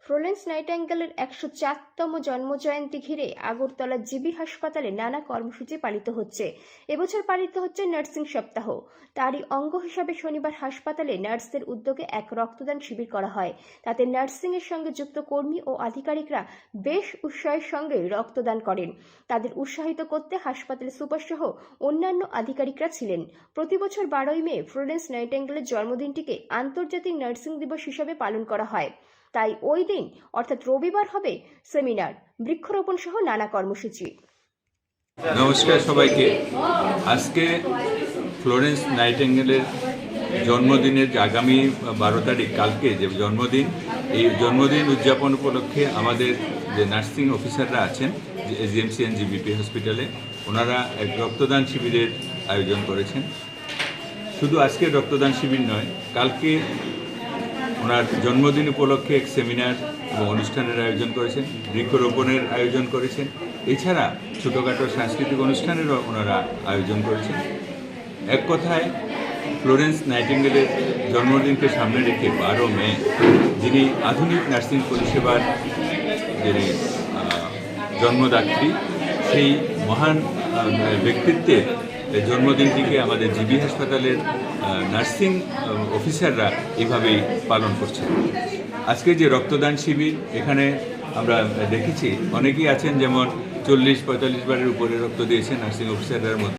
Florence নাইটিঙ্গেলের ১০৪তম জন্মজয়ন্তী ঘিরে Agartala GB হাসপাতালে নানা কর্মসূচি পালিত হচ্ছে। এবছর পালিত হচ্ছে নার্সিং সপ্তাহ। তারই অঙ্গ হিসাবে শনিবার হাসপাতালে নার্সদের উদ্যোগে এক রক্তদান শিবির করা হয়। তাতে নার্সিংয়ের সঙ্গে যুক্ত কর্মী ও আধিকারিকরা বেশ উৎসাহের সঙ্গে রক্তদান করেন। তাদের উৎসাহিত করতে হাসপাতালের সুপারসহ অন্যান্য আধিকারিকরা ছিলেন। প্রতিবছর ১২ই মে ফ্লোরেন্স নাইটিঙ্গেলের জন্মদিনটিকে আন্তর্জাতিক নার্সিং দিবস হিসাবে পালন করা হয়। তাই ওই দিন অর্থাৎ রবিবার হবে সেমিনার, বৃক্ষরোপণ সহ নানা কর্মসূচি। নমস্কার সবাইকে। আজকে ফ্লোরেন্স নাইটিঙ্গেলের জন্মদিনের আগামী ১২ তারিখ, কালকে যে জন্মদিন, এই জন্মদিন উদযাপন উপলক্ষে আমাদের যে নার্সিং অফিসাররা আছেন জিএমসি এন্ড জিবিপি হসপিটালে, ওনারা এক রক্তদান শিবিরের আয়োজন করেছেন। শুধু আজকে রক্তদান শিবির নয়, কালকে ওনার জন্মদিন উপলক্ষে এক সেমিনার এবং অনুষ্ঠানের আয়োজন করেছেন, বৃক্ষরোপণের আয়োজন করেছেন। এছাড়া ছোটোখাটো সাংস্কৃতিক অনুষ্ঠানেরও ওনারা আয়োজন করেছেন। এক কথায় ফ্লোরেন্স নাইটিঙ্গেলের জন্মদিনকে সামনে রেখে ১২ মে, যিনি আধুনিক নার্সিং পরিষেবার যিনি জন্মদাত্রী, সেই মহান ব্যক্তিত্বের জন্মদিনটিকে আমাদের জিবি হাসপাতালের নার্সিং অফিসাররা এভাবেই পালন করছেন। আজকে যে রক্তদান শিবির, এখানে আমরা দেখেছি অনেকেই আছেন, যেমন ৪০-৪৫ বারের উপরে রক্ত দিয়েছেন নার্সিং অফিসারদের মধ্যে।